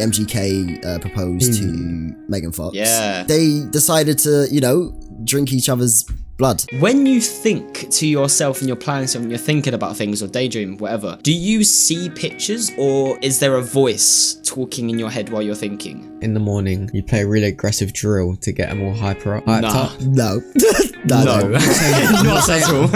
MGK proposed to Megan Fox. Yeah. They decided to, drink each other's blood. When you think to yourself and you're planning something, you're thinking about things or daydream, whatever, do you see pictures or is there a voice talking in your head while you're thinking? In the morning, you play a really aggressive drill to get them all hyped up. No. No. Not at all.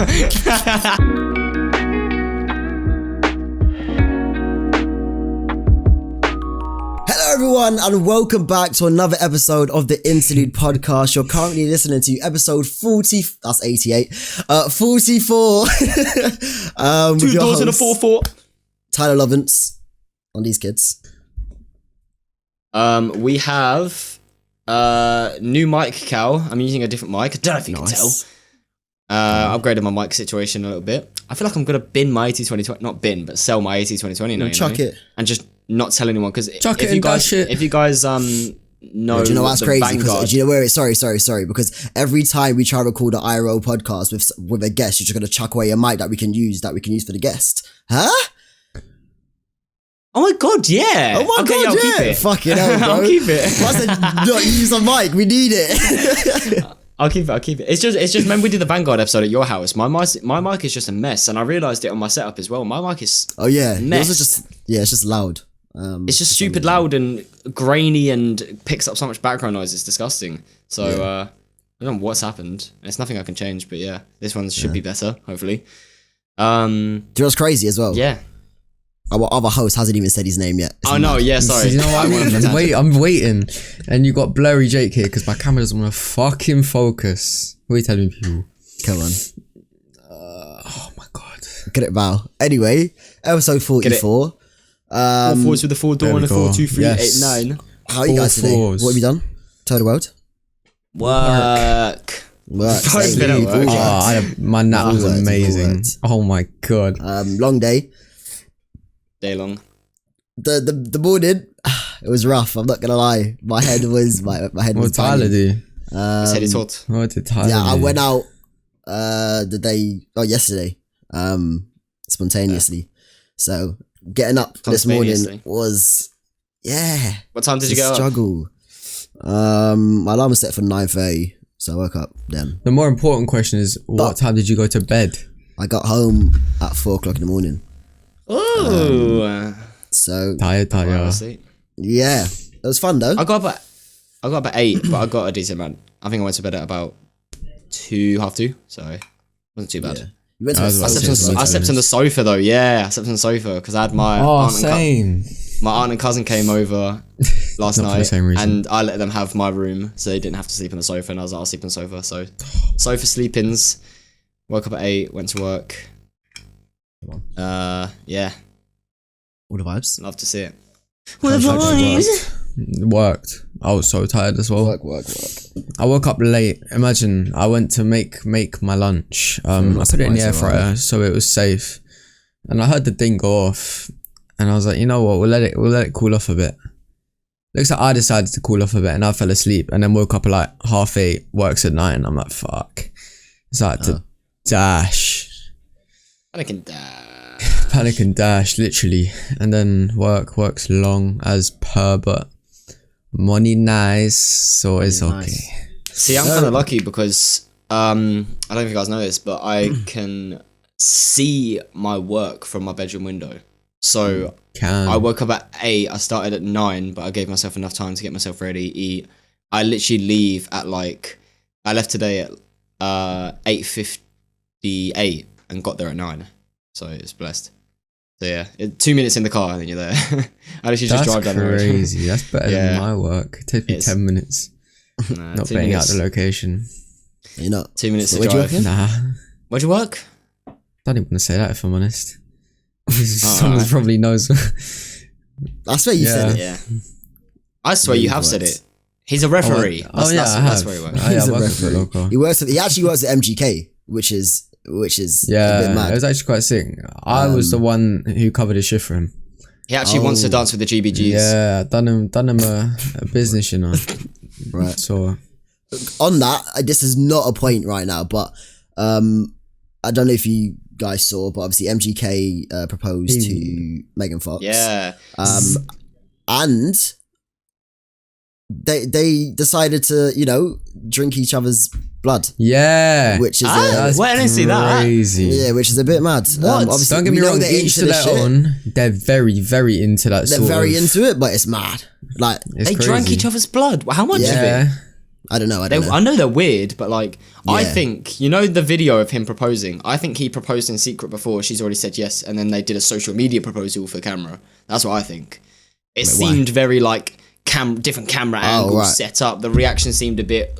Hello everyone and welcome back to another episode of the Interlude podcast. You're currently listening to episode 40, that's 88, 44. Two doors and a 4-4. Tyler Lovance on these kids. We have new mic, Cal. I'm using a different mic. I don't know if you can tell. Upgraded my mic situation a little bit. I feel like I'm gonna bin my AT2020, not bin, but sell my AT2020 now. Chuck it and just not tell anyone because if you guys know, do you know what's crazy? Because do you know where it's sorry because every time we try to record an IRL podcast with a guest, you're just gonna chuck away a mic that we can use for the guest, huh? Oh my god, yeah. Oh my god, I'll yeah. keep it. Fucking hell, bro. I'll keep it. I said, no, use a mic. We need it. I'll keep it. It's just when we did the Vanguard episode at your house, my mic is just a mess, and I realised it on my setup as well. My mic is a mess. It's just loud. It's just stupid loud and grainy and picks up so much background noise. It's disgusting. So I don't know what's happened. It's nothing I can change, but yeah, this one should be better, hopefully. Do you know what's crazy as well? Yeah. Our other host hasn't even said his name yet. Oh no, yeah, sorry. You know what I mean? I'm waiting, and you got blurry Jake here because my camera doesn't want to fucking focus. What are you telling me, people? Come on. Oh my god. Get it, Val. Anyway, episode 44. 4 4s with the 4 door and a 4 2 3 8 9. How are you guys today? Fours. What have you done? Tell the world. Work. Same. Been at work. My nap was amazing. Oh my god. Long day. Mm. Day long. The morning, it was rough. I'm not gonna lie. My head was my head What was did Tyler do? His head is hot. What did Tyler do? I went out yesterday, spontaneously. So getting up this morning was What time did you get up? Struggle. My alarm was set for 9:30, so I woke up then. The more important question is, what time did you go to bed? I got home at 4 o'clock in the morning. Oh. So Tired. yeah, it was fun though. I got up at 8, but I got a decent amount. I think I went to bed at about 2:30, so it wasn't too bad. Yeah. You went to I slept on the sofa though. Yeah, I slept on the sofa because I had my aunt and cousin came over last Not for the night, same reason. and I let them have my room so they didn't have to sleep on the sofa. And I was like, I'll sleep on the sofa. So sofa sleep-ins. Woke up at 8, went to work. Yeah, all the vibes. love to see it. Worked. I was so tired as well. Work. I woke up late. Imagine I went to make my lunch. I put it in the air fryer so it was safe, and I heard the ding go off, and I was like, you know what? We'll let it cool off a bit. Looks like I decided to cool off a bit, and I fell asleep, and then woke up at like 8:30. Works at 9. I'm like, fuck. It's like to dash. Panic and dash, literally. And then works long as per, but money nice, so it's okay. See, I'm kind of lucky because I don't know if you guys know this, but I can see my work from my bedroom window. So I woke up at 8. I started at 9, but I gave myself enough time to get myself ready, eat. I literally leave at I left today at 8:58 and got there at 9. So it's blessed. So yeah, 2 minutes in the car and then you're there. I literally just drive down the road. That's crazy. That's better than my work. It takes me 10 minutes. Not paying out the location. You're not. 2 minutes to Where'd drive. you work? Nah. Where'd you work? Don't even want to say that if I'm honest. Someone probably knows. I swear you said it. Yeah. I swear you have said it. He's a referee. That's where he works. I work for a local. He actually works at MGK, which is a bit mad. It was actually quite sick. I was the one who covered his shift for him. He actually wants to dance with the GBGs. Yeah, done him a business, you know. Right. So on that, this is not a point right now, but I don't know if you guys saw, but obviously MGK proposed to Megan Fox. Yeah. and they decided to, you know, drink each other's blood. Yeah, which is why didn't I see that? Crazy. Yeah, which is a bit mad. Obviously, don't get me wrong. Each to their own. They're very, very into that. They're very into it, but it's mad. Like they drank each other's blood. How much of it? I don't know. I know they're weird, but like, I think, you know, the video of him proposing, I think he proposed in secret before. She's already said yes, and then they did a social media proposal for camera. That's what I think. It seemed very like different camera angles set up. The reaction seemed a bit,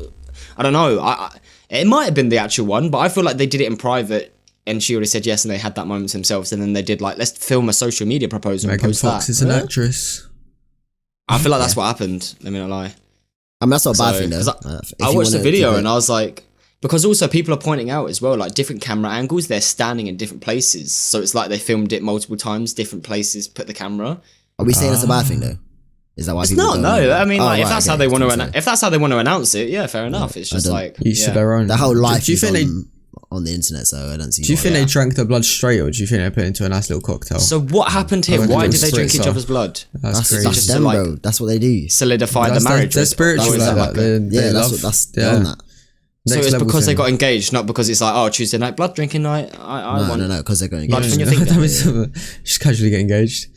I don't know. It might have been the actual one, but I feel like they did it in private, and she already said yes, and they had that moment themselves, and then they did like, let's film a social media proposal. Megan Fox is an actress. I feel like that's what happened. Let me not lie. I mean, that's not a bad thing, though. I watched the video and I was like, because also people are pointing out as well, like different camera angles, they're standing in different places. So it's like they filmed it multiple times, different places, put the camera. Are we saying that's a bad thing, though? Is that why people don't know? I mean, like, if that's how they want to, if that's how they want to announce it, yeah, fair enough. It's just like each to their own. The whole life is on the internet, so I don't see. Do you think they drank the blood straight, or do you think they put it into a nice little cocktail? So what happened here? Why did they drink each other's blood? That's crazy. That's them, bro. That's what they do. Solidify the marriage. They're spiritual like that. Yeah, that's on that. So it's because they got engaged, not because it's like, oh, Tuesday night blood drinking night. No, because they're going blood from your finger. Just casually get engaged.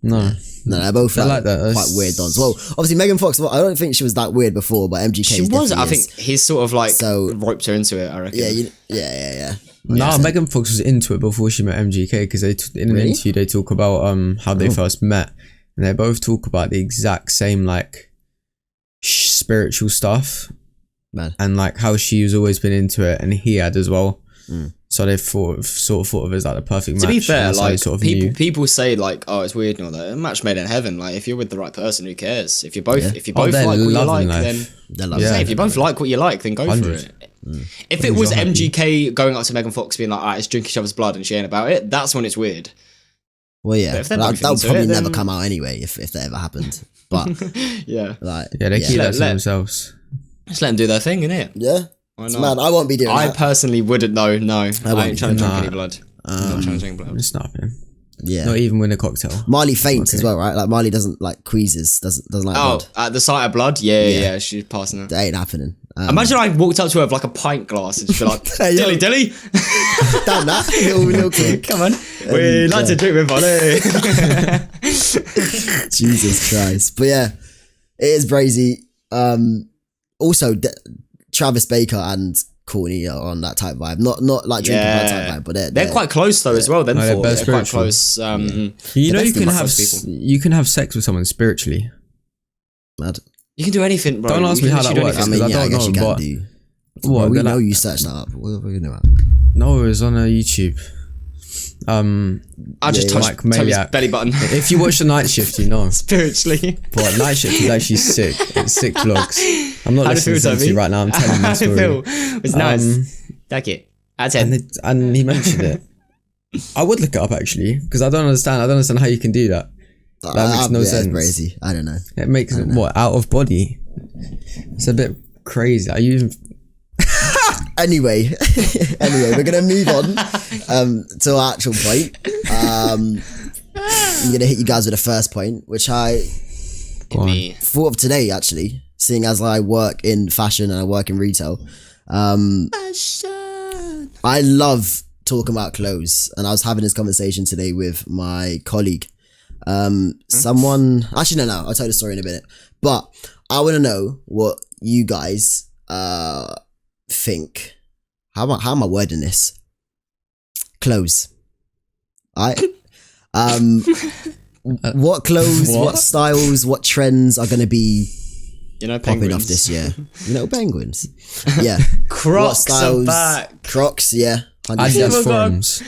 No, they're both like that. Quite weird dons. Well, obviously Megan Fox, I don't think she was that weird before, but MGK she was. I think he's sort of like roped her into it, I reckon. Yeah. No, Megan Fox was into it before she met MGK, because in an interview they talk about how they first met, and they both talk about the exact same like spiritual stuff, and like how she's always been into it, and he had as well. So they sort of thought of it as like the perfect match. To be fair, like people say like, oh, it's weird and all that. A match made in heaven. Like if you're with the right person, who cares? If you both like what you like, then if you both like what you like, then go 100. For it. If it was MGK going up to Megan Fox being like, alright, let's drink each other's blood, and she ain't about it, that's when it's weird. Well, yeah, that would probably never come out anyway if that ever happened. But they keep that to themselves. Just let them do their thing, innit? Yeah. It's mad. I won't be doing that. I personally wouldn't know. No, I ain't trying to drink any blood. I'm not trying to drink blood. It's nothing. Yeah. Not even with a cocktail. Marley faints as well, right? Like Marley doesn't like queases, doesn't like blood. At the sight of blood? Yeah, she's passing it. That ain't happening. Imagine I walked up to her with like a pint glass and she'd be like, Dilly. Done that. Little kid. Come on. We like to drink with Molly. Jesus Christ. But yeah, it is brazy. Also, Travis Baker and Courtney are on that type vibe. Not like drinking blood type vibe, but they're quite close though as well. They're quite close. You know, you can have sex with someone spiritually. Mad. You can do anything, bro. Don't ask me how that works. I mean, I guess you can do. What? We know you searched that up. What are we gonna do? No, it was on YouTube. I just touched his belly button. If you watch the night shift, you know. Spiritually. But night shift is actually sick. It's sick vlogs. I'm not listening to you right now. I'm telling my story. It's nice. Like it. And he mentioned it. I would look it up actually, because I don't understand how you can do that. That makes no sense. It's crazy. I don't know. It makes what, out of body? It's a bit crazy. Are you? Anyway, we're gonna move on to our actual point. I'm gonna hit you guys with the first point, which I thought of today actually, seeing as I work in fashion and I work in retail. Fashion. I love talking about clothes, and I was having this conversation today with my colleague. Someone actually no, I'll tell you the story in a minute. But I want to know what you guys think. How am I wording this? Clothes. What clothes, what styles, what trends are gonna be popping off this year? Penguins. Yeah. Crocs are back. Crocs, yeah. Adidas forums.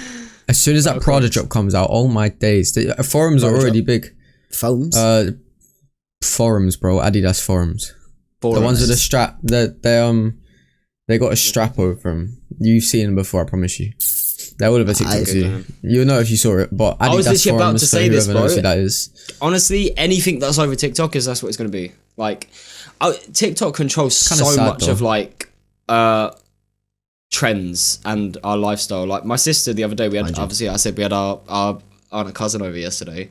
As soon as that Prada drop comes out, oh my days. The forums are already big. Foams? Forums, bro. Adidas forums. The ones with the strap. They got a strap over them. You've seen them before, I promise you. They're all over TikTok too. You'll know if you saw it. But Adidas I was literally forums, about to say this, bro. That is. Honestly, anything that's over TikTok that's what it's going to be. Like, TikTok controls so much of like trends and our lifestyle. Like my sister the other day, we had obviously I said we had our aunt and cousin over yesterday.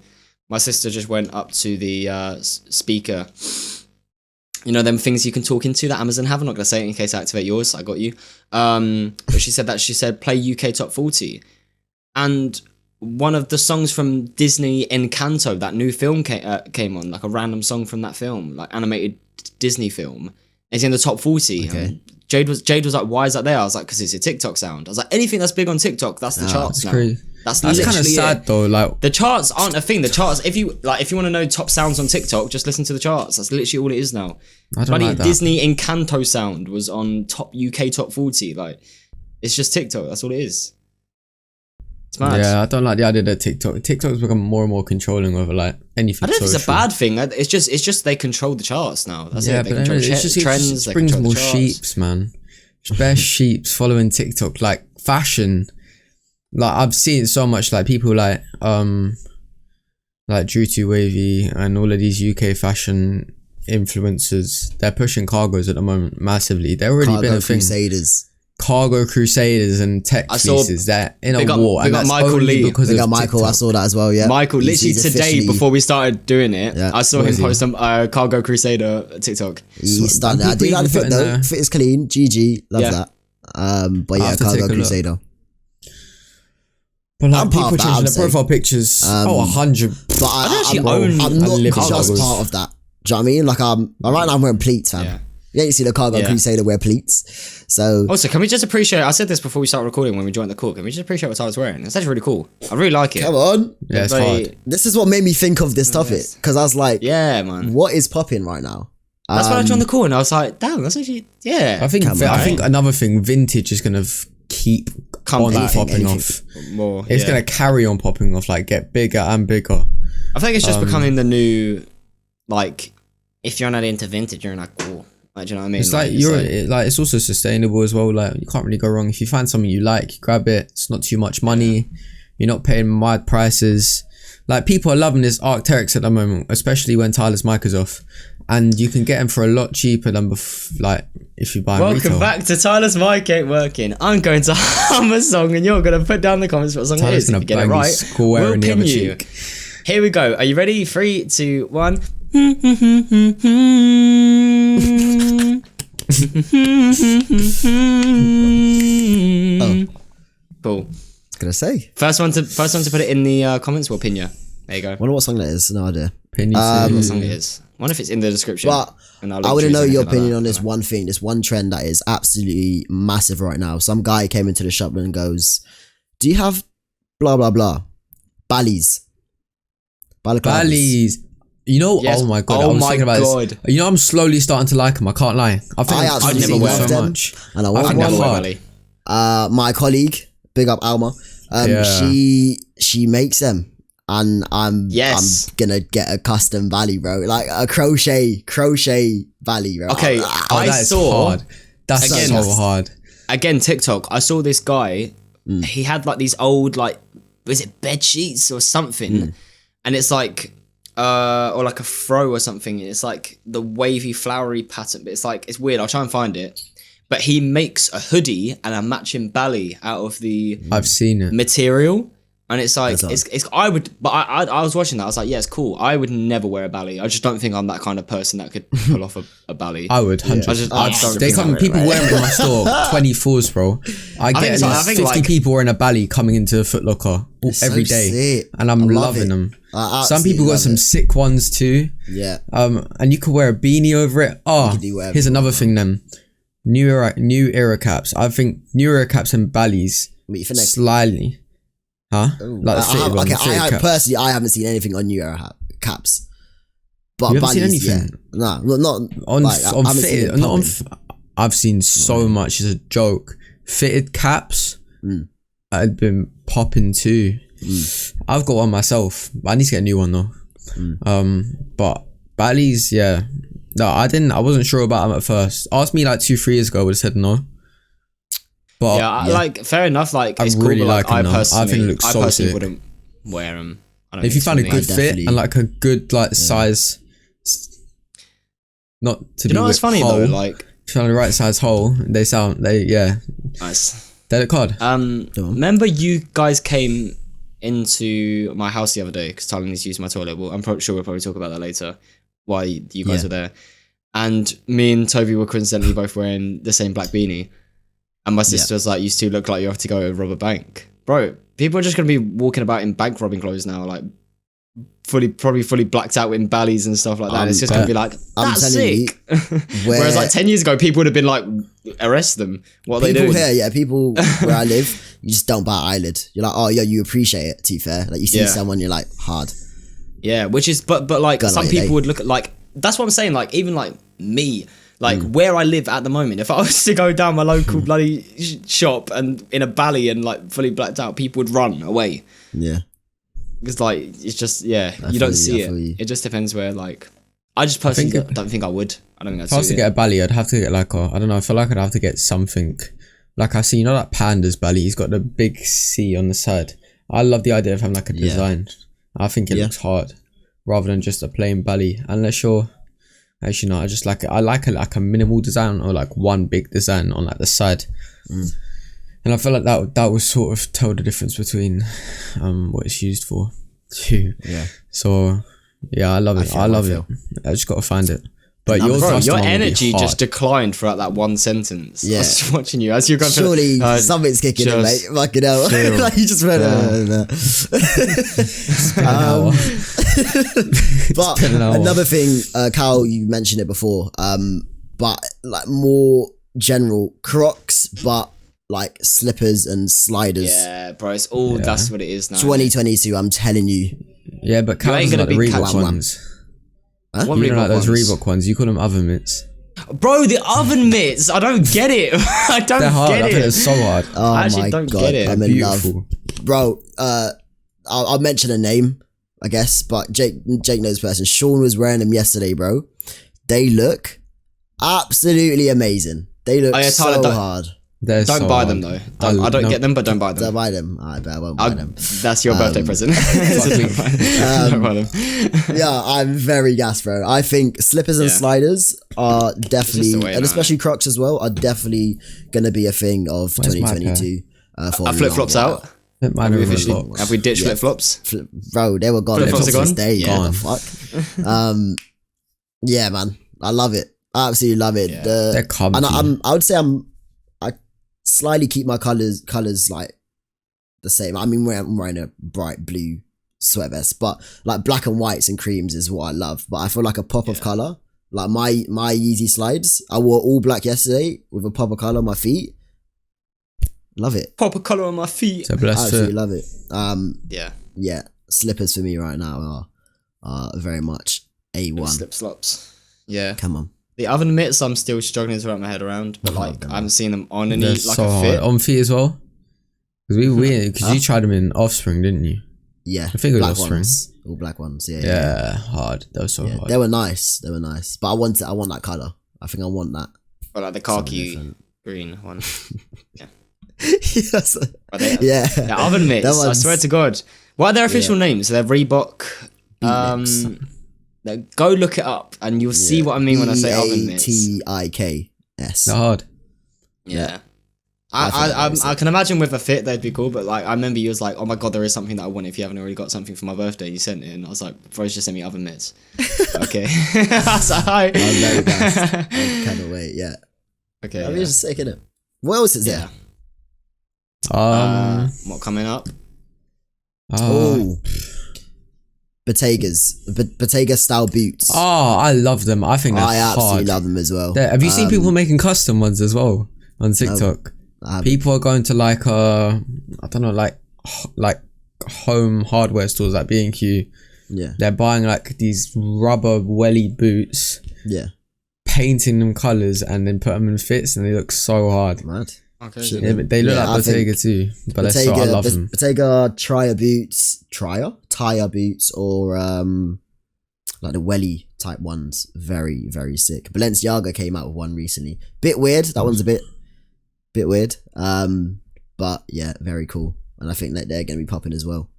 my sister just went up to the speaker. You know them things you can talk into that Amazon have. I'm not gonna say it in case I activate yours. I got you. But she said play UK Top 40, and one of the songs from Disney Encanto, that new film came on, like a random song from that film, like animated Disney film. It's in the top 40. Okay. Jade was like, why is that there? I was like, because it's a TikTok sound. I was like, anything that's big on TikTok, that's the charts now. Crazy. That's kind of sad though. Like the charts aren't a thing. The charts, if you want to know top sounds on TikTok, just listen to the charts. That's literally all it is now. I don't like that. Disney Encanto sound was on UK top 40. Like, it's just TikTok. That's all it is. It's mad. Yeah, I don't like the idea that TikTok's become more and more controlling over like anything. I don't know if it's a bad thing. It's just they control the charts now. That's it. They control trends. It just brings more sheeps, man. Just bare sheeps following TikTok, like fashion. Like I've seen so much, like people like Drew Too Wavy and all of these UK fashion influencers. They're pushing cargos at the moment massively. They've already been a thing. Cargo Crusaders and tech pieces. They're in a war, and that's Michael only Lee. because of Michael. TikTok. I saw that as well. Yeah, Michael. Literally today, before we started doing it, I saw him post some Cargo Crusader TikTok. He's done that. I do like the fit though. Fit is clean. GG. Love that. But yeah, Cargo Crusader. But like people changing their profile pictures. 100. But I don't actually own. I'm not just part of that. Do you know what I mean? Like right now I'm wearing pleats, fam. Yeah. You ain't see the Cargo Crusader wear pleats. So also, can we just appreciate? I said this before we started recording when we joined the call. Can we just appreciate what Tyler's wearing? It's actually really cool. I really like it. Come on. Yeah, it's hard. This is what made me think of this topic because I was like, yeah, man, what is popping right now? That's why I joined the call and I was like, damn, that's actually I think another thing, vintage is gonna keep on popping off more. It's gonna carry on popping off, like get bigger and bigger. I think it's just becoming the new, like, if you're not into vintage, you're not cool. Like, do you know what I mean? It's like it's also sustainable as well. Like you can't really go wrong if you find something you like, you grab it. It's not too much money. You're not paying mad prices. Like people are loving this Arc'teryx at the moment, especially when Tyler's mic is off, and you can get them for a lot cheaper than like if you buy. Welcome back to Tyler's mic ain't working. I'm going to hum a song, and you're going to put down the comments what song it is. If you get it right, we'll pin you. Here we go. Are you ready? 3, 2, 1. Oh. Cool. I was gonna say first one to put it in the comments will pin you. There you go. I wonder what song that is. No idea. Pin you. What song it is. I wonder if it's in the description. But I want to know your opinion on this one thing, this one trend that is absolutely massive right now. Some guy came into the shop and goes, "Do you have blah blah blah ballies?" Ballies. You know, yes. Oh my god! I was thinking about this. You know, I'm slowly starting to like them. I can't lie. I think I'd never wear so them, much, and I want one. My colleague, big up Alma. She makes them, and I'm gonna get a custom valley, bro. Like a crochet valley, bro. Okay, I saw. Hard. That's so hard. Again, TikTok. I saw this guy. He had like these old was it bed sheets or something, and it's like. Or like a fro or something. It's like the wavy, flowery pattern, but it's weird. I'll try and find it. But he makes a hoodie and a matching belly out of the I've seen it material, and it's like I was watching that. I was like, yeah, it's cool. I would never wear a belly. I just don't think I'm that kind of person that could pull off a belly. I would. 100%. They come. People wearing them in my store. 24s, bro. I get at least 50 people wearing a belly coming into Foot Locker every day, and I'm loving them. Some people got some sick ones too. Yeah. And you could wear a beanie over it. Here's another thing then. New era caps. I think new era caps and ballies slightly. Huh? Like the fitted one. Okay, personally, I haven't seen anything on new era caps. But you haven't seen anything? Yeah. Nah, not on fitted. Not on. I've seen so much. It's a joke. Fitted caps. I'd been popping too. I've got one myself, but I need to get a new one though. But ballies, yeah. No, I wasn't sure about them at first. Asked me like 2-3 years ago, I would have said no. But yeah, like fair enough. Like it's really cool, but like them. I think it looks so personally sick. wouldn't wear them. If you find a good fit and like a good size, not to. You know what's funny though? Like if you find the right size hole, they nice. They look hard. Remember you guys came into my house the other day because Tyler needs to use my toilet. Well, I'm sure we'll probably talk about that later. Why you guys were there, and me and Toby were coincidentally both wearing the same black beanie, and my sister was like, "You two look like you have to go rob a bank, bro." People are just gonna be walking about in bank robbing clothes now, like probably fully blacked out in ballies and stuff like that. And it's just gonna be like, that's sick. Whereas like 10 years ago, people would have been like, arrest them. What are they doing? People where I live, you just don't bat an eyelid. You're like, oh yeah, you appreciate it. To be fair, like you see someone, you're like hard. Yeah, which is but like some people would look at like that's what I'm saying. Like even like me, like where I live at the moment, if I was to go down my local bloody shop and in a bally and like fully blacked out, people would run away. Yeah. Because like it's just you don't see it. It just depends where like I just personally don't think I would. I don't think I'd. If I was to get a belly, I'd have to get like I don't know. I feel like I'd have to get something like I see. You know that Panda's belly. He's got the big C on the side. I love the idea of having like a design. I think it looks hard rather than just a plain belly. Unless you're actually not. I just like it. I like a minimal design or like one big design on like the side. And I feel like that would sort of tell the difference between what it's used for too. Yeah. So yeah, I love it. I love it. I just gotta find it. But your energy just declined throughout that one sentence. Yeah. I was just watching you as you're going. Surely something's kicking in, mate. Fucking hell. Like you just went. But another thing, Cal, you mentioned it before. But like more general Crocs, but like slippers and sliders. Yeah, bro, it's all that's what it is now. 2022, I'm telling you. Yeah, but Cal ain't gonna be Reebok ones. Huh? You know, like those Reebok ones. You call them oven mitts. Bro, the oven mitts. I don't get it. I don't They're hard. get I it. think it's so hard. Oh I actually my don't God, get it. I'm in Beautiful. love, bro. I'll mention a name, I guess, but Jake knows the person. Sean was wearing them yesterday, bro. They look absolutely amazing. They look so hard. Don't buy them though. I don't get them, but don't buy them. Don't buy them. I won't buy them. That's your birthday present. Don't buy them. Yeah, I'm very gassed, bro. I think slippers and sliders are definitely, and especially Crocs as well, are definitely gonna be a thing of 2022. Are flip flops out? Have we ditched flip flops? Bro, they were gone. Flip flops are gone. Yeah, the fuck. Yeah, man, I love it. I absolutely love it. They're comfy. And I would say I slightly keep my colors like the same. I mean, I'm wearing a bright blue sweat vest, but like black and whites and creams is what I love. But I feel like a pop of color, like my Yeezy slides. I wore all black yesterday with a pop of color on my feet. Love it. Pop of color on my feet. So I absolutely love it. Yeah. Slippers for me right now are very much A1. Slip slops. Yeah. Come on. The oven mitts, I'm still struggling to wrap my head around, but like I haven't seen them on any like so a fit. On feet as well. Because you tried them in Offspring, didn't you? Yeah, I think it was Offspring. All black ones. Yeah, hard. They were so hard. They were nice. But I want that color. I think I want that. Or like the khaki green one. Yeah. Yes. Yeah, oven mitts. I swear to God. What are their official names? They're Reebok. Go look it up and you'll see what I mean when I say oven mitts. EATIKS. They're hard. Yeah. I can imagine with a fit they'd be cool, but like I remember you was like, oh my God, there is something that I want if you haven't already got something for my birthday. You sent it and I was like, bro's just sent me oven mitts. Okay. I was like, hi. I'm very gassed. I cannot wait. Yeah. Okay. I'm just sick in it. What else is there? What coming up? Bottega style boots. Oh, I love them. I think I absolutely love them as well. Have you seen people making custom ones as well on TikTok? People are going to like I don't know, like home hardware stores like B&Q. Yeah. They're buying like these rubber welly boots. Yeah. Painting them colours and then put them in fits and they look so hard. Mad. Okay. Yeah, but they look like Bottega too. But I love them. Bottega tire boots, or like the welly type ones. Very, very sick. Balenciaga came out with one recently. Bit weird. That one's a bit weird. But yeah, very cool. And I think that they're going to be popping as well.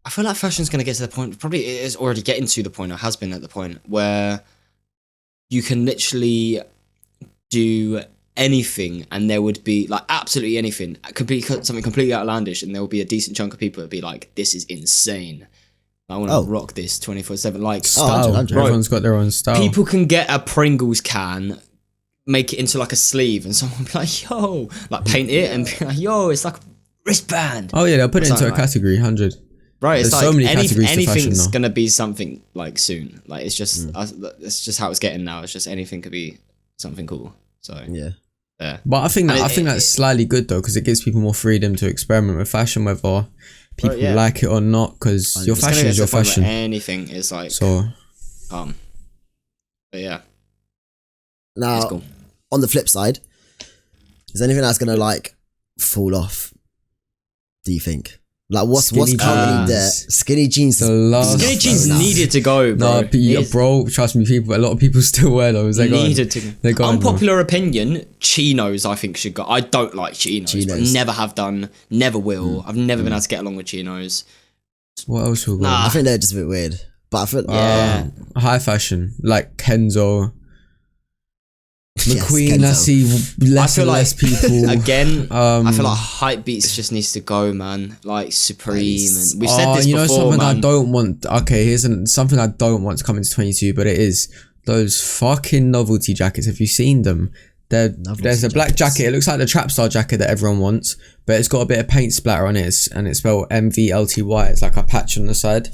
I feel like fashion's going to get to the point, probably it is already getting to the point, or has been at the point, where you can literally do anything, and there would be like absolutely anything. It could be something completely outlandish, and there will be a decent chunk of people that would be like, "This is insane. I want to rock this 24/7." Like style. Everyone's got their own style. People can get a Pringles can, make it into like a sleeve, and someone will be like, "Yo," like paint it and be like, "Yo, it's like a wristband." Oh yeah, they'll put it into a category 100. Right, it's There's like so many categories to fashion anything's now. gonna be something like soon. Like it's just how it's getting now. It's just anything could be something cool. So Yeah. But I think that's slightly good though, because it gives people more freedom to experiment with fashion, whether people like it or not. Because your fashion is your fashion. Anything is like but yeah. Now, it's cool. On the flip side, is there anything that's gonna like fall off? Do you think? Like what's currently there? Skinny jeans. Skinny jeans needed to go, bro. No, bro, trust me, a lot of people still wear those. Unpopular opinion, chinos I think should go. I don't like chinos. I never have done, never will. I've never been able to get along with chinos. What else will go? I think they're just a bit weird. But I feel high fashion, like Kenzo. McQueen, I see less and less people. Again, I feel like hype beats just needs to go, man. Like Supreme, and we've said this before, something man. I don't want. Okay, here's something I don't want to come into 22, but it is those fucking novelty jackets. Have you seen them? There's a black jacket. It looks like the trap star jacket that everyone wants, but it's got a bit of paint splatter on it, and it's spelled MVLTY. It's like a patch on the side.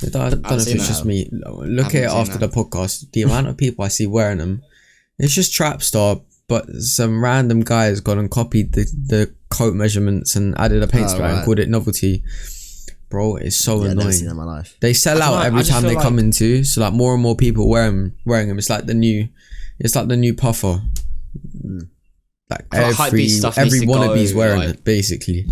I don't know if it's just me. Look at it after the podcast. The amount of people I see wearing them. It's just trap star, but some random guy has gone and copied the coat measurements and added a paint splatter and called it novelty. Bro, it's so annoying. I've never seen that in my life. They sell out every time they come into, so like more and more people wearing them. It's like the new puffer. Like every wannabe's wearing it basically,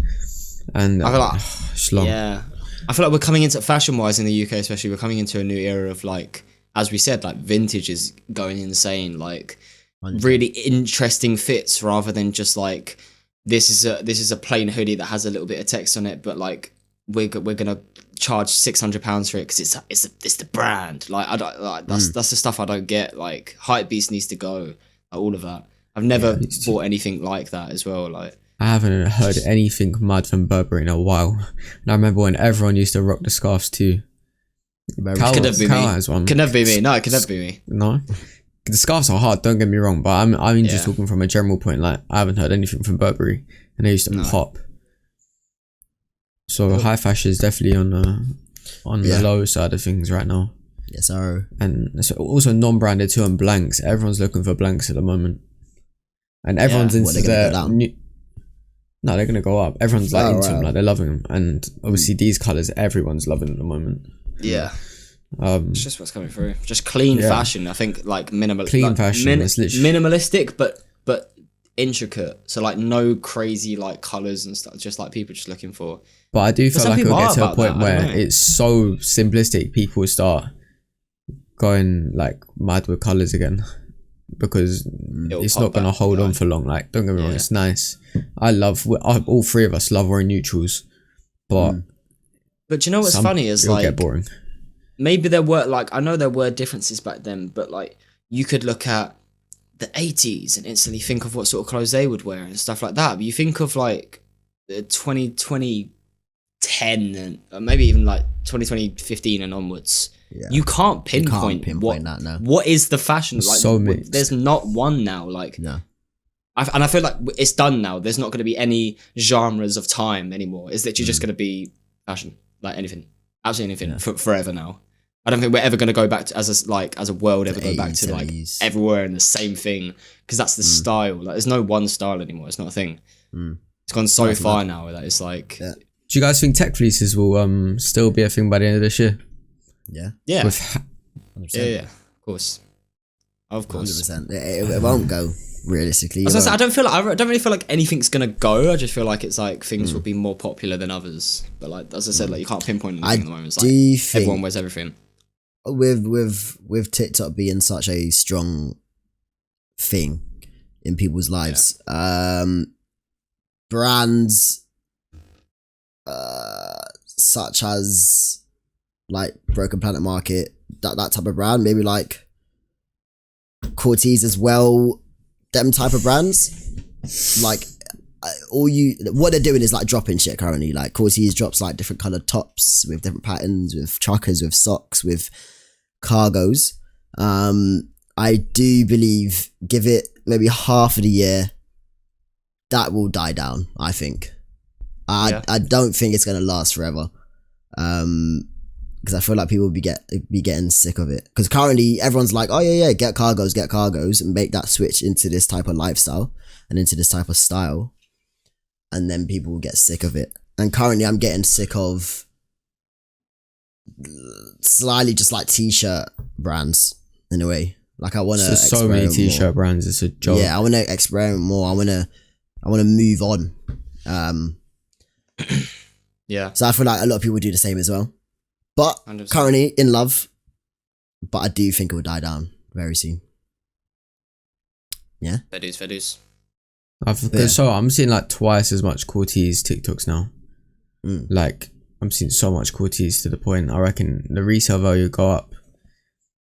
and I feel like it's long. Yeah, I feel like we're coming into fashion-wise in the UK, especially. We're coming into a new era of like. As we said, like vintage is going insane, like really interesting fits rather than just like this is a plain hoodie that has a little bit of text on it, but like we're gonna charge £600 for it because it's the brand. Like I don't like that's the stuff I don't get. Like hype beast needs to go. Like, all of that. I've never bought anything like that as well. Like I haven't heard anything mad from Burberry in a while, and I remember when everyone used to rock the scarves too. Could never be me. Could never be me. No, it could never be me. No, the scarves are hard. Don't get me wrong, but I'm just talking from a general point. Like I haven't heard anything from Burberry, and they used to pop. So high fashion is definitely on the low side of things right now. Yes, sir. And it's also non-branded too, and blanks. Everyone's looking for blanks at the moment, and everyone's into their new. No, they're gonna go up. Everyone's like into them, like they're loving them, and obviously these colors, everyone's loving at the moment. Yeah. It's just what's coming through. Just clean fashion. I think like fashion. Minimalistic, but intricate. So like no crazy like colors and stuff. Just like people just looking for. But I do feel like it'll get to a point where it's so simplistic. People start going like mad with colors again because it's not gonna hold on for long. Like don't get me wrong, it's nice. All three of us love wearing neutrals, but. But you know what's funny is like get boring. Maybe there were differences back then, but like you could look at the 80s and instantly think of what sort of clothes they would wear and stuff like that. But you think of like 2010 and maybe even like 2015 and onwards. Yeah. You can't pinpoint that now. What is the fashion like? So mixed. There's not one now. Like no. And I feel like it's done now. There's not going to be any genres of time anymore. It's literally just going to be fashion. Like anything, absolutely anything for forever now. I don't think we're ever going to go back to as a world ever go back to like everywhere in the same thing because that's the style. Like there's no one style anymore. It's not a thing. It's gone so far now that it's like. Yeah. Do you guys think tech fleeces will still be a thing by the end of this year? Yeah. Yeah. 100%. Yeah. Of course. 100%. It won't go. Realistically, I don't really feel like anything's gonna go. I just feel like it's like things will be more popular than others. But like as I said, like you can't pinpoint anything at the moment. It's like everyone wears everything. With TikTok being such a strong thing in people's lives, brands such as like Broken Planet Market, that type of brand, maybe like Cortez as well. them type of brands, like what they're doing is like dropping shit currently. Like Cortez drops like different colored tops with different patterns, with truckers, with socks, with cargos. I do believe, give it maybe half of the year, that will die down. I think. I don't think it's gonna last forever. Because I feel like people will be getting sick of it. Because currently everyone's like, oh yeah, get cargos, and make that switch into this type of lifestyle and into this type of style, and then people will get sick of it. And currently I'm getting sick of slightly just like t-shirt brands in a way. Like I want to so many t-shirt brands. It's a joke. Yeah, I want to experiment more. I want to move on. Yeah. So I feel like a lot of people do the same as well. But 100%. Currently in love, but I do think it will die down very soon. Yeah. Fair dues. So I'm seeing like twice as much Cortez TikToks now. Like I'm seeing so much Cortez to the point I reckon the resale value will go up,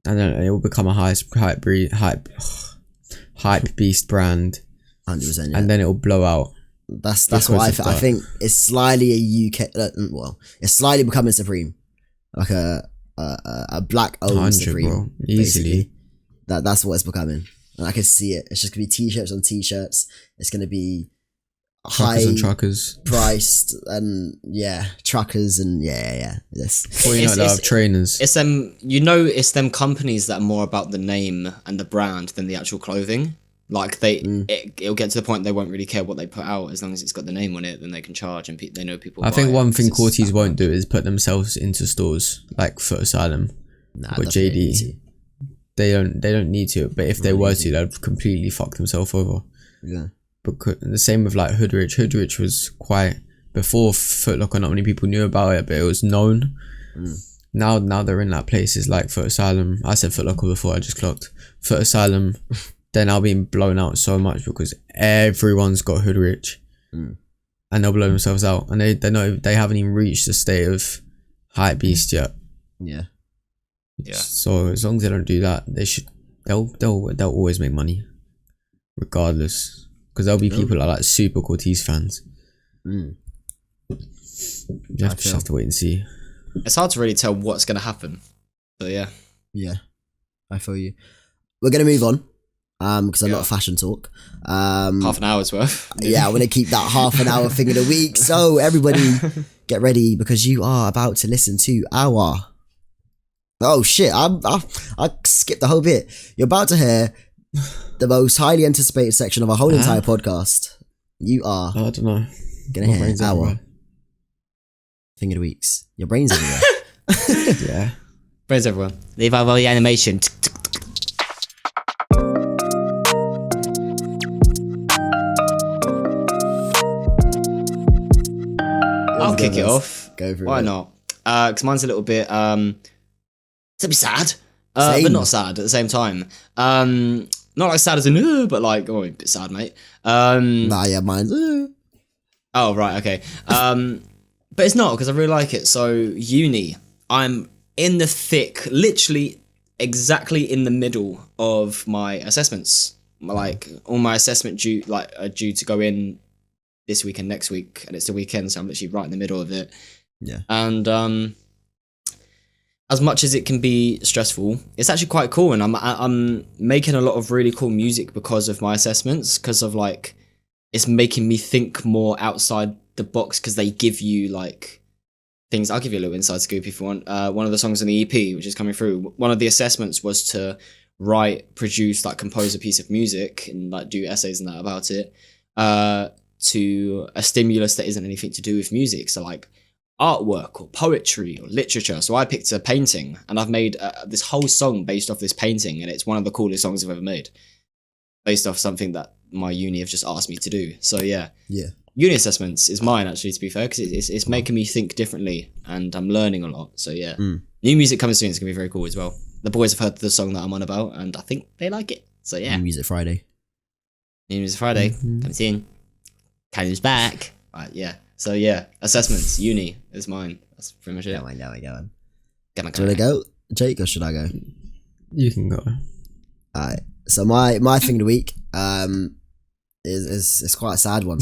and then it will become a hype beast brand. 100%. Yeah. And then it will blow out. That's what I think. It's slightly a UK. It's slightly becoming Supreme, like a black owned Supreme. Bro. Easily. Basically. That's what it's becoming, and I can see it. It's just gonna be t-shirts on t-shirts. It's gonna be truckers and truckers priced, and truckers and Yes. Well, you know, they have trainers. It's them. You know, it's them companies that are more about the name and the brand than the actual clothing. Like it'll get to the point they won't really care what they put out as long as it's got the name on it. Then they can charge, and they know people. I think one thing Cortez won't do is put themselves into stores like Foot Asylum or JD. They don't need to, but if they were to, they'd completely fuck themselves over. Yeah. Because the same with like Hoodrich. Hoodrich was quite before Foot Locker. Not many people knew about it, but it was known. Now they're in like places like Foot Asylum. I said Foot Locker before. I just clocked Foot Asylum. They're now being blown out so much because everyone's got Hoodrich, and they'll blow themselves out, and they haven't even reached the state of hype beast yet. Yeah. So as long as they don't do that, they'll always make money, regardless, because there'll be people that are like super Cortez fans. You just have to wait and see. It's hard to really tell what's gonna happen, but yeah, I feel you. We're gonna move on. Because a lot of fashion talk. Half an hour's worth. I want to keep that half an hour thing of the week. So everybody, get ready because you are about to listen to our. Oh shit! I skipped the whole bit. You're about to hear the most highly anticipated section of our whole entire podcast. You are. I don't know. Gonna hear our thing of the weeks. Your brain's everywhere. Yeah. Brains everyone. Leave out all the animation. I'll kick it off. Go for it. Why not? Because mine's a little bit, it's a bit sad, but not sad at the same time. Not like sad as in, but like, a bit sad, mate. Mine's. Oh, right, okay. But it's not, because I really like it. So, uni, I'm in the thick, literally exactly in the middle of my assessments. Like, all my assessment are due to go in this week and next week, and it's the weekend, so I'm literally right in the middle of it. Yeah. And as much as it can be stressful, it's actually quite cool, and I'm making a lot of really cool music because of my assessments, because of like it's making me think more outside the box, because they give you like things. I'll give you a little inside scoop if you want. One of the songs on the EP, which is coming through, one of the assessments was to write, produce, like compose a piece of music and like do essays and that about it. To a stimulus that isn't anything to do with music, so like artwork or poetry or literature. So I picked a painting, and I've made this whole song based off this painting, and it's one of the coolest songs I've ever made, based off something that my uni have just asked me to do. So yeah, uni assessments is mine actually, to be fair, because it's making me think differently, and I'm learning a lot. So yeah, new music coming soon. It's gonna be very cool as well. The boys have heard the song that I'm on about, and I think they like it. So yeah, New Music Friday. New Music Friday coming soon. Kyle's back. Right, yeah. So yeah, assessments, uni is mine. That's pretty much it. Go on. Go on. Do you want to go, Jake, or should I go? You can go. Alright. So my thing of the week, It's quite a sad one.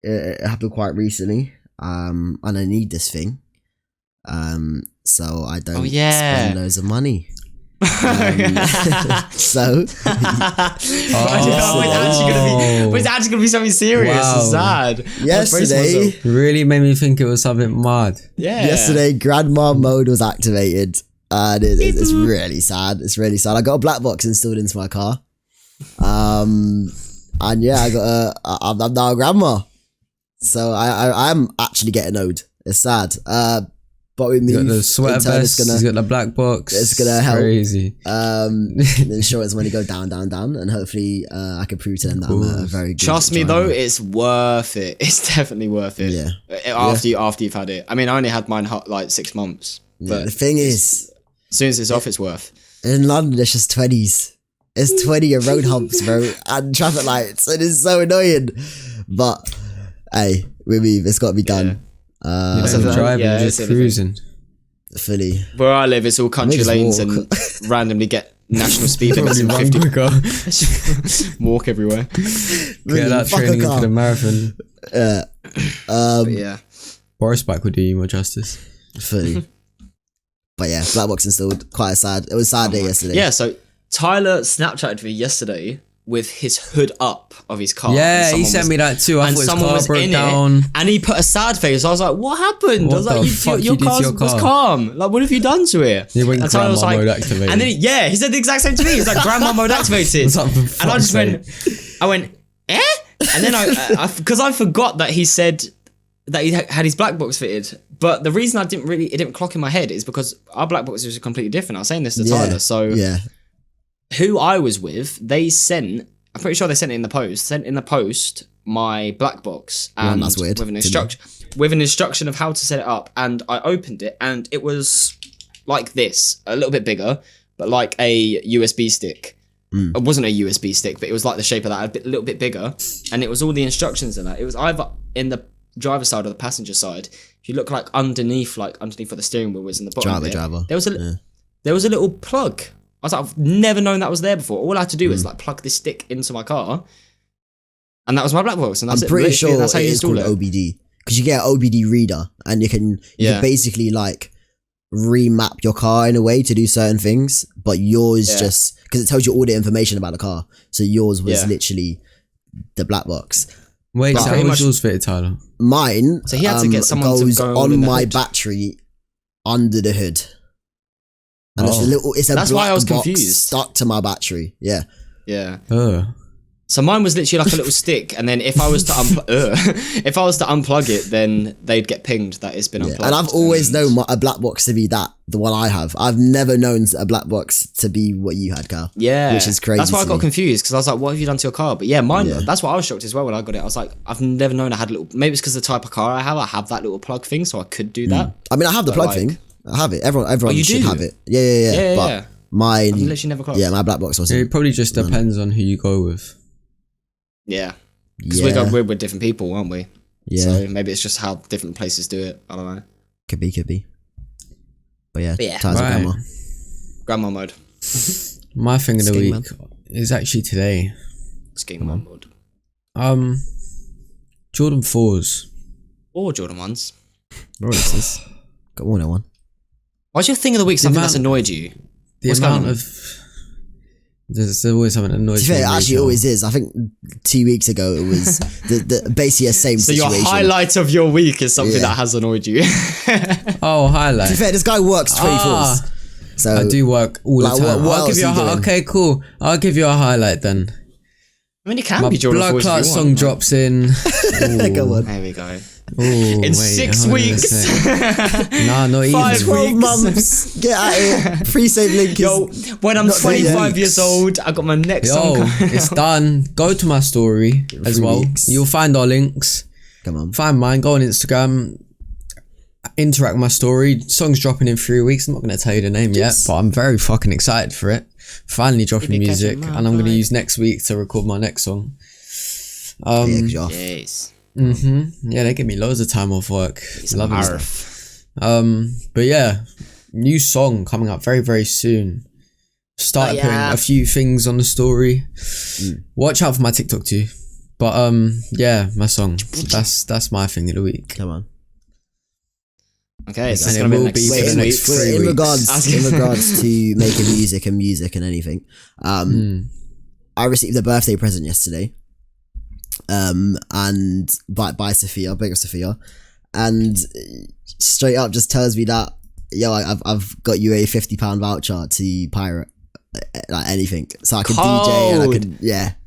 It happened quite recently. And I need this thing. So I don't spend loads of money. So it's actually gonna be something serious. Wow. It's sad. Yesterday really made me think it was something mad. Yeah. Yesterday, grandma mode was activated, and it's really sad. It's really sad. I got a black box installed into my car. And yeah, I'm now a grandma. So I'm actually getting owed. It's sad. But with me, you got the sweater vest, he's got the black box. It's gonna help. Crazy. The insurance money go down, and hopefully I can prove to them that I'm a very good Trust me driver. though, it's worth it. It's definitely worth it. Yeah. After you've had it. I mean, I only had mine like 6 months. But the thing is, as soon as it's off, it's worth. in London, it's just 20s. It's 20 and road humps, bro, and traffic lights. It is so annoying. But hey, with me, it's got to be done. You don't even driving, you're just cruising. Fully. Where I live, it's all country lanes and randomly get national speed limits in 50. Walk everywhere. Get that training for the marathon. Yeah. Boris bike would do you more justice. Fully. But yeah, black box installed. Quite sad. It was a sad day yesterday. Yeah, so Tyler Snapchatted me yesterday with his hood up of his car. Yeah, he sent me that too. I thought his car broke down. And he put a sad face. I was like, what happened? What I was the like, fuck your you did car to your was car? calm. Like, what have you done to it? He went and Tyler was grandma like, mode activated. and then he said the exact same to me. He's like, grandma mode activated. What's up, for And I fuck's just sake? went, eh? And then because I forgot that he said that he had his black box fitted. But the reason it didn't clock in my head is because our black box was completely different. I was saying this to Tyler. So yeah. who I was with, I'm pretty sure they sent it in the post. Sent in the post my black box and that's weird. with an instruction of how to set it up. And I opened it and it was like this, a little bit bigger, but like a USB stick. It wasn't a USB stick, but it was like the shape of that, a little bit bigger. And it was all the instructions in that. It was either in the driver's side or the passenger side. If you look like underneath where the steering wheel was in the bottom Driver. there was a little plug. I was like, I've never known that was there before. All I had to do was like plug this stick into my car, and that was my black box. And that's I'm pretty sure that's how you it's called install it. OBD, because you get an OBD reader and you can basically like remap your car in a way to do certain things, but yours just because it tells you all the information about the car. So yours was literally the black box. Wait, But so how was yours fitted, Tyler? Mine, So he had to get someone to goes go on in the my hood. battery under the hood. And it's a That's black why I was box confused. stuck to my battery. Yeah. Yeah. Oh. So mine was literally like a little stick, and then if I was to unplug it, then they'd get pinged that it's been unplugged. And I've always known a black box to be the one I have. I've never known a black box to be what you had, Carl. Yeah, which is crazy. That's why I to got me. confused, because I was like, "What have you done to your car?" But yeah, mine. That's why I was shocked as well when I got it. I was like, "I've never known I had a little." Maybe it's because the type of car I have that little plug thing, so I could do that. I mean, I have the plug thing. I have it. Everyone you should do? have it. Yeah. But mine, I've literally never clocked. yeah, my black box wasn't. It probably just depends on who you go with. Yeah, because Yeah. we're with different people, aren't we? Yeah, So maybe it's just how different places do it. I don't know. could be. But yeah, Yeah. ties with Right. grandma. Grandma mode, My thing of the Scheme, week is actually today. scheme mode, Jordan 4s. or Jordan ones. What is this? Got one on one. What's your thing of the week? Something amount- that's annoyed you? The What's going amount on? of there's always something that annoys To be me. fair, in actually, retail. always is. I think 2 weeks ago it was the basically the same So situation. your highlight of your week is something Yeah. that has annoyed you. Oh, To highlight. be fair, this guy works 24s. So I do work all the like, time. what I'll else give you are you doing? okay, cool. I'll give you a highlight then. I mean, it can My be Jordan blood 4s if clot you song want. drops in. Come on. There we go. Ooh, In wait, 6 hold on a weeks. sec. Nah, not even. 5 12 weeks. months. Get out of here. Pre-save link is Yo, when I'm not 25 weeks. years old, I got my next Yo, song coming it's out. done. Go to my story as 3 well. weeks. You'll find our links. Come on. Find mine. Go on Instagram. Interact with my story. Song's dropping in 3 weeks. I'm not going to tell you the name yet, but I'm very fucking excited for it. Finally dropping If you music, catch my and I'm going to vibe. use next week to record my next song. Yeah, 'cause you're off. Yes. Yeah, they give me loads of time off work. Loving it. Arf. But yeah, new song coming up very, very soon. Start putting a few things on the story. Watch out for my TikTok too. But yeah, my song. That's my thing of the week. Come on. Okay, so and it's it gonna be will the next be for 6 the next weeks. 3 in weeks. regards to making music and anything, I received a birthday present yesterday, and by Sophia, big up Sophia, and straight up just tells me that, yo, I've got you a £50 voucher to pirate like anything, so I could DJ and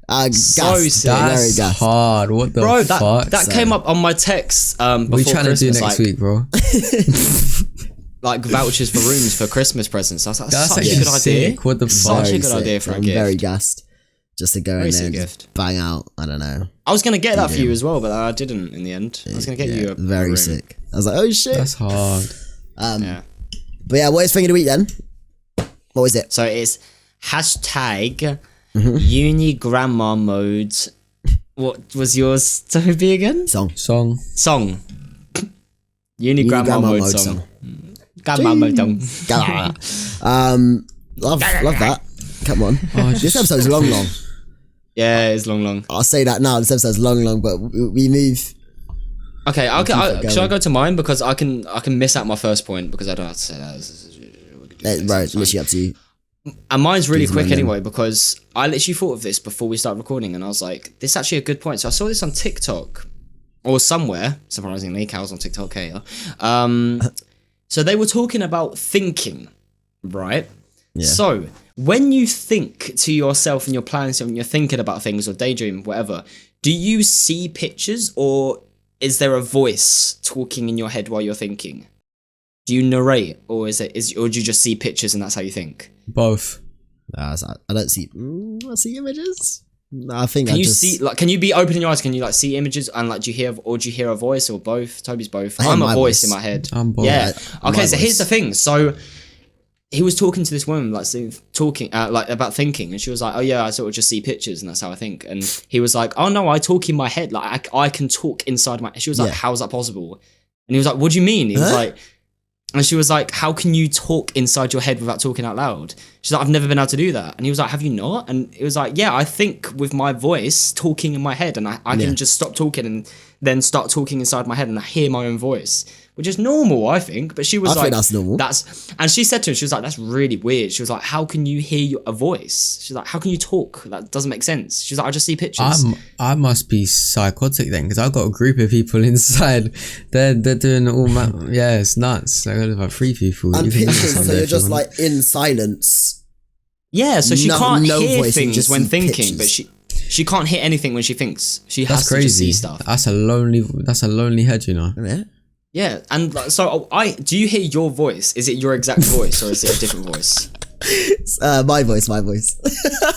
I could So sick. That's gassed. hard. What the Bro, fuck? that came up on my text before What are you trying Christmas, to do next week, bro? like vouchers for rooms for Christmas presents. I was like, That's such a actually good idea. sick. What the fuck? Such a good idea for a I'm gift. very gassed just to go Very in there sick and gift. just bang out. I don't know. I was gonna get that for you as well, but I didn't in the end. I was gonna get you a very room. sick. I was like, oh shit. That's hard. Yeah. But yeah, what is thing of the week then? What was it? So it's hashtag uni grandma mode. What was yours, Toby, again? Song. Song. Uni grandma mode song. Grandma mode song. Love that. Come on. This episode's long. Yeah, it's long. I'll say that now. This episode's long, but we move. Okay, should I go to mine because I can miss out my first point because I don't have to say that. Right, literally up to you. And mine's really quick random. anyway because I literally thought of this before we started recording and I was like, this is actually a good point. So I saw this on TikTok or somewhere, surprisingly, Cal's on TikTok here. So they were talking about thinking, right? Yeah. So when you think to yourself and you're planning something, you're thinking about things or daydream, whatever, do you see pictures or is there a voice talking in your head while you're thinking? Do you narrate or or do you just see pictures and that's how you think? Both. I don't see. I see images. No, I think. Can you see? Like, can you be opening your eyes? Can you like see images and like do you hear a voice or both? Toby's both. I'm a voice in my head. I'm both. Yeah. Okay. So voice. here's the thing. So he was talking to this woman, like talking like about thinking, and she was like, "Oh yeah, I sort of just see pictures, and that's how I think." And he was like, "Oh no, I talk in my head. Like I can talk inside my." She was like, Yeah. "How is that possible?" And he was like, "What do you mean?" He was like. And she was like, how can you talk inside your head without talking out loud? She's like, I've never been able to do that. And he was like, have you not? And it was like, yeah, I think with my voice talking in my head and I can just stop talking and then start talking inside my head and I hear my own voice, which is normal, I think. But she was I like, think that's normal. And she said to him, she was like, that's really weird. She was like, how can you hear a voice? She's like, how can you talk? That doesn't make sense. She's like, I just see pictures. I must be psychotic then because I've got a group of people inside. They're doing all yeah, it's nuts. I got about 3 people. And You can do pictures, this so you're if you just want. like in silence. Yeah, so she can't no hear voice, you things just when see thinking, pictures. but she can't hear anything when she thinks. She has That's to just see crazy. stuff. That's a lonely head, you know. Yeah. Yeah, and like, so do you hear your voice? Is it your exact voice or is it a different voice? My voice.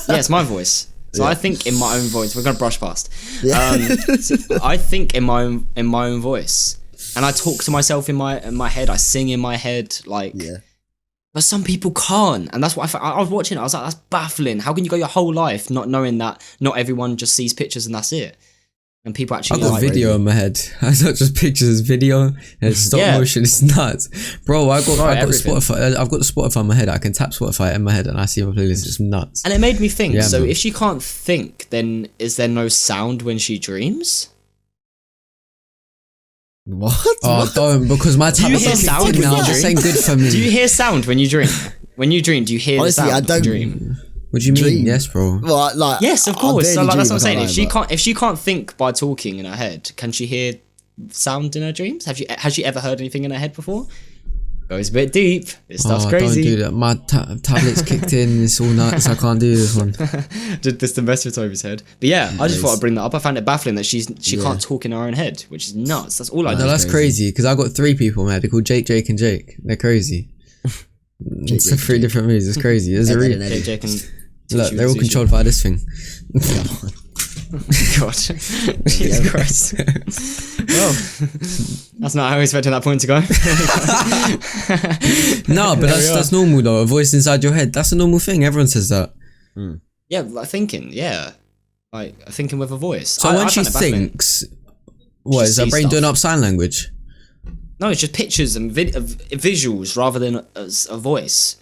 Yeah, it's my voice. So I think in my own voice. We're gonna brush past. Yeah. So I think in my own voice, and I talk to myself in my head. I sing in my head, like. Yeah. But some people can't, and that's what I was watching it. I was like, that's baffling. How can you go your whole life not knowing that not everyone just sees pictures and that's it? And people actually I've got like video in my head. It's not just pictures, it's video and it's stop motion. It's nuts, bro. I got everything. Spotify. I've got the Spotify in my head. I can tap Spotify in my head and I see my playlist. It's nuts. And it made me think. Yeah, so man. if she can't think, then is there no sound when she dreams? What? Oh, don't, because my Do you tablet's hear not sound kicked in when now. you This dream? ain't good for me. Do you hear sound when you dream? When you dream, do you hear Honestly, the sound? I don't of the dream? What do you mean? Dream. Yes, bro. Well, like, Yes, of I course. So barely like, that's dream, what I'm saying. I can't If she can't think by talking in her head, can she hear sound in her dreams? Has she ever heard anything in her head before? Goes a bit deep. This stuff's crazy. Don't do that. My tablet's kicked in. It's all nuts. I can't do this one. Did this to mess with Toby's head. But yeah, I just thought I'd bring that up. I found it baffling that she Yeah. can't talk in her own head, which is nuts. That's all I No, do. that's crazy because I got 3 people, man. They're called Jake, and Jake. They're crazy. It's Jake, 3 different movies. It's crazy. There's a Eddie, real. Eddie. Jake can Look, they're all controlled by this thing. God. Jesus Christ. Well, that's not how I expected that point to go. No, but that's normal though. A voice inside your head. That's a normal thing. Everyone says that. Yeah, like thinking, yeah. Like thinking with a voice. So I when she find it baffling. thinks, what She is her sees brain stuff. doing up sign language? No, it's just pictures and visuals rather than as a voice.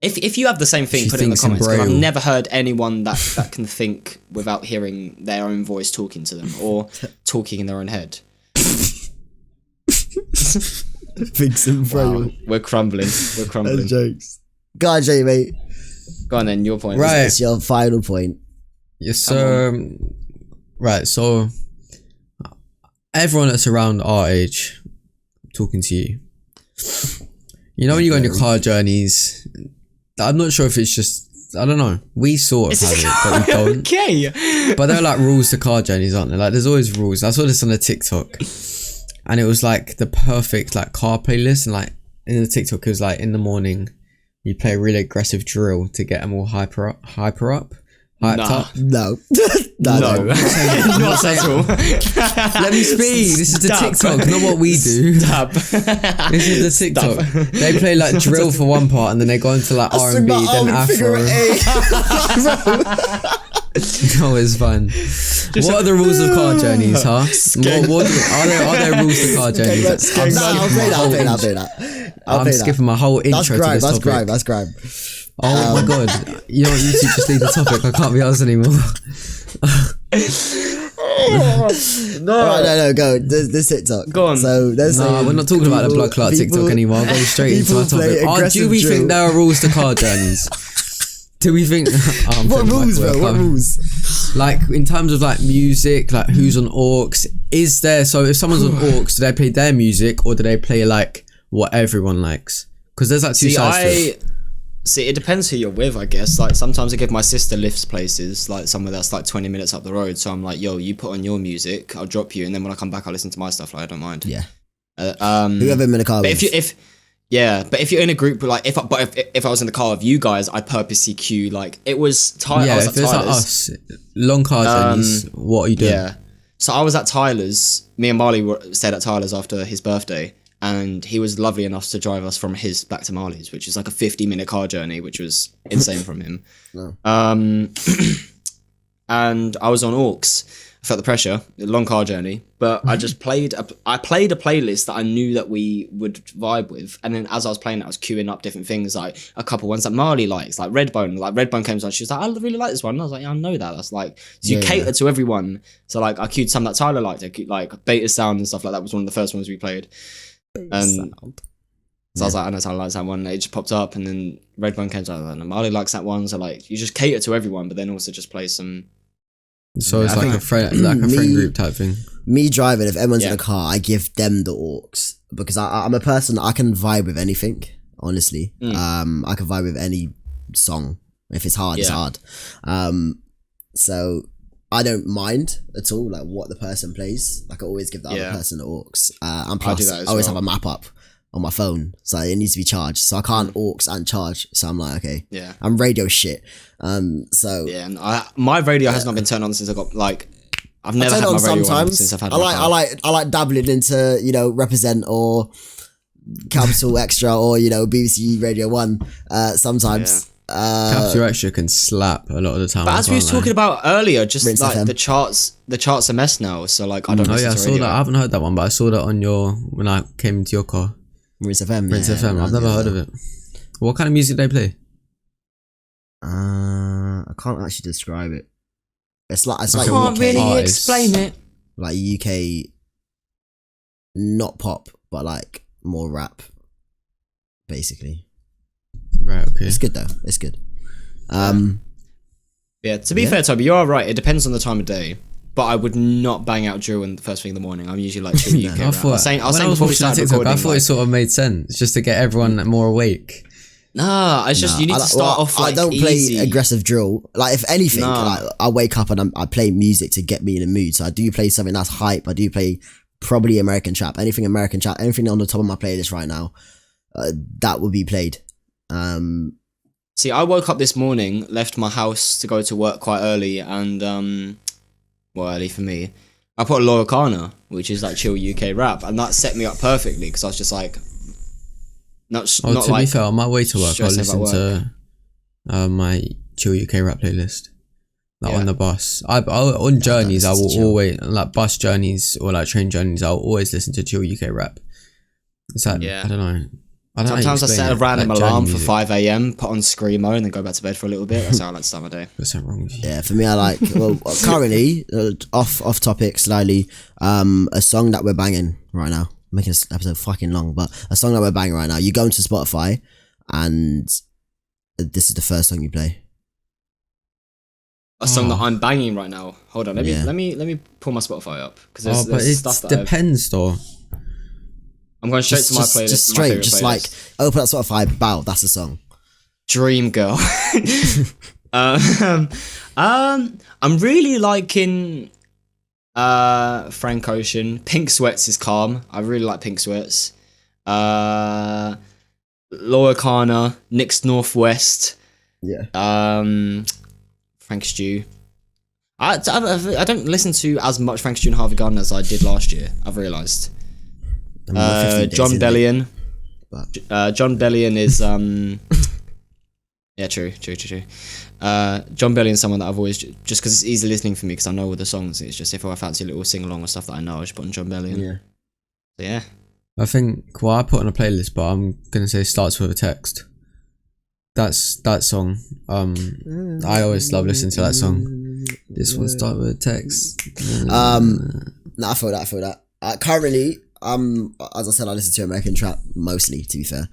If you have the same thing, She put it in the thinks in comments. 'Cause I've Braille. never heard anyone that can think without hearing their own voice talking to them or talking in their own head. Thinks in Braille. Wow, we're crumbling. We're crumbling. Jokes. Go on, Jay, mate. Go on then, your point. Right. It's your final point. Yes, sir. Right, so everyone that's around our age, I'm talking to you. You know when you go on your car journeys, I'm not sure if it's just, I don't know, we sort of have it, but we don't. Okay. But there are like rules to car journeys, aren't there? Like there's always rules. I saw this on a TikTok, and it was like the perfect like car playlist, and like in the TikTok it was like in the morning you play a really aggressive drill to get them all hyped up. Hyped up. No. No. Not at all. Let me speak. This is the TikTok, not what we do. Stop. This is the TikTok. They play like drill for one part, and then they go into like R&B, then Afro. No, it's fun. What are the rules of car journeys, huh? Are there rules to car journeys? I'll play that. I'm skipping my whole intro to this topic. That's grime. Oh my god. You know what, you two just leave the topic. I can't be asked anymore. No. Alright, no, go. This TikTok. Go on. So there's We're not talking about the blood clot TikTok anymore. I'll go straight into my topic. Do we think there are rules to car journeys? Do we think... what rules, bro? What rules? Like, in terms of, like, music, like, who's on aux? Is there... So, if someone's on aux, do they play their music, or do they play, like, what everyone likes? Because there's, like, two sides to it. See, it depends who you're with, I guess. Like, sometimes I give my sister lifts places, like, somewhere that's, like, 20 minutes up the road. So I'm like, yo, you put on your music, I'll drop you, and then when I come back, I'll listen to my stuff. Like, I don't mind. Yeah. Whoever I'm in a car with. But if you're in a group, like if I was in the car with you guys, I'd purposely queue like it was Tyler. Yeah, I was if at it's like Tyler's. us, long car journeys, what are you doing? Yeah, so I was at Tyler's. Me and Marley stayed at Tyler's after his birthday, and he was lovely enough to drive us from his back to Marley's, which is like a 50-minute car journey, which was insane from him. No. And I was on aux. I felt the pressure, a long car journey, but I just played a playlist that I knew that we would vibe with, and then as I was playing it, I was queuing up different things, like a couple ones that Marley likes, like Redbone. Like Redbone came on, she was like, I really like this one, and I was like, yeah, I know that. That's like, so you cater to everyone. So like, I queued some that Tyler liked, like Beta Sound and stuff like that was one of the first ones we played. And so I was like, I know Tyler likes that one. It just popped up, and then Redbone came on, and Marley likes that one. So like, you just cater to everyone, but then also just play some. So it's like a friend group type thing. Me driving, if everyone's in a car, I give them the aux because I'm a person, I can vibe with anything, honestly. I can vibe with any song. If it's hard, it's hard. So I don't mind at all like what the person plays. Like I always give the other person the aux. And plus I always have a map up on my phone, so it needs to be charged. So I can't aux and charge. So I'm like, okay, I'm radio shit. So yeah, and my radio has not been turned on since I got like. I've never had my radio on since I've had. I like dabbling into Represent or Capital Extra or BBC Radio 1 sometimes. Capital Extra can slap a lot of the time. But as we were talking about earlier, just Rinse like FM. the charts are mess now. So like I don't. Oh yeah, I saw that. I haven't heard that one, but I saw that on when I came into your car. Rinse FM. Rinse FM. I've never heard of it. What kind of music do they play? I can't actually describe it. It's like I can't really explain it. Like UK, not pop, but like more rap, basically. Right. Okay. It's good though. It's good. Yeah. To be fair, Toby, you are right. It depends on the time of day. But I would not bang out drill in the first thing in the morning. I'm usually like chill UK. I was watching TikTok, I thought it sort of made sense just to get everyone more awake. Nah, it's just you need to start off like I don't easy. play aggressive drill. Like if anything, like I wake up and I play music to get me in a mood. So I do play something that's hype. I do play probably American trap. Anything American trap. Anything on the top of my playlist right now, that will be played. See, I woke up this morning, left my house to go to work quite early, and early for me. I put Laura Kana, which is like chill UK rap, and that set me up perfectly because I was just like, to be fair, on my way to work, I listen to my chill UK rap playlist. Like on the bus, on journeys, I will always like bus journeys or like train journeys. I'll always listen to chill UK rap. It's like I don't know. I don't know how you Sometimes I explain set a it, random like alarm journey for music. 5 a.m., put on Screamo, and then go back to bed for a little bit. That's how I like to start my day. There's something wrong with you. Yeah, for me, I like. Well, currently, off topic slightly. A song that we're banging right now. I'm making this episode fucking long, but a song that we're banging right now. You go into Spotify, and this is the first song you play. A song that I'm banging right now. Hold on, let me pull my Spotify up because But there's it stuff that depends though. I'm going straight to my playlist. Just my straight, favorite just playlist. like open up Spotify. Bow, that's the song. Dream Girl. I'm really liking Frank Ocean. Pink Sweats is calm. I really like Pink Sweats. Laura Kana, Nick's Northwest. Yeah. Frank Stew. I don't listen to as much Frank Stew and Harvey Gunn as I did last year. I've realised. John Bellion. John Bellion is yeah, true. John Bellion is someone that I've always just because it's easy listening for me because I know all the songs. It's just if I fancy a little sing along or stuff that I know, I just put on John Bellion. Yeah. So, yeah. I think I put on a playlist, but I'm gonna say Starts With a Text. That's that song. I always love listening to that song. This one starts with a text. No, I feel that. Currently, as I said, I listen to American trap mostly. To be fair,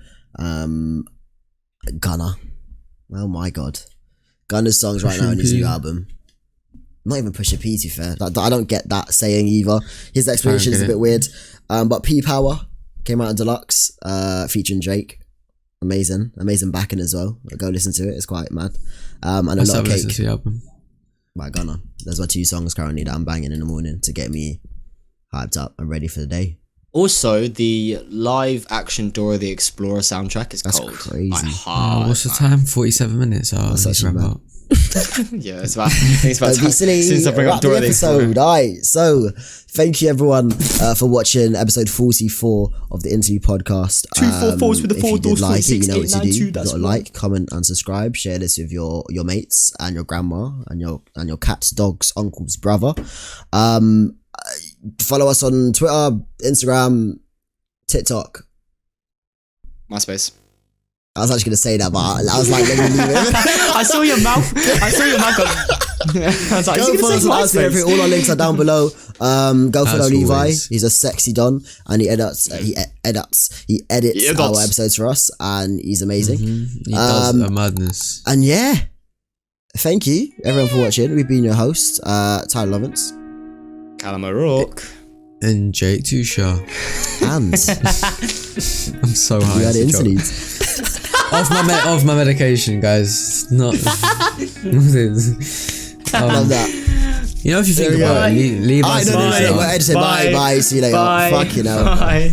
Gunna. Oh my god, Gunna's songs right now in his new album. Not even Pusha P. To be fair, I don't get that saying either. His explanation is a bit weird. But P Power came out in deluxe, featuring Drake. Amazing backing as well. Go listen to it. It's quite mad. And a lot of Cake to the album by Gunna. Those are 2 songs currently that I'm banging in the morning to get me hyped up and ready for the day. Also, the live action Dora the Explorer soundtrack is cold. Crazy. what's the time? 47 minutes. That's actually mad. Yeah, it's about time. Silly. Since I bring up Dora the Explorer. Alright, so thank you everyone for watching episode 44 of the Interlude podcast. 244s with the 4 doors, like it, you know what to do. 892, You gotta like, comment and subscribe. Share this with your mates and your grandma and your cats, dogs, uncles, brother. Follow us on Twitter, Instagram, TikTok, MySpace. I was actually going to say that, but I was like, let me leave it. I saw your mouth. I was like, Go follow us on Instagram. All our links are down below. Go follow Levi. He's a sexy don, and he edits our episodes for us, and he's amazing. He does a madness. And yeah, thank you everyone for watching. We've been your hosts, Tyler Lawrence, Callum O'Rourke, and Jake Tusha. and I'm so high. we had Interlude. Off my medication, guys. Not. Love that. You know, if you think about it, leave us. No, bye. See you later. Bye. Fuck you know. Bye.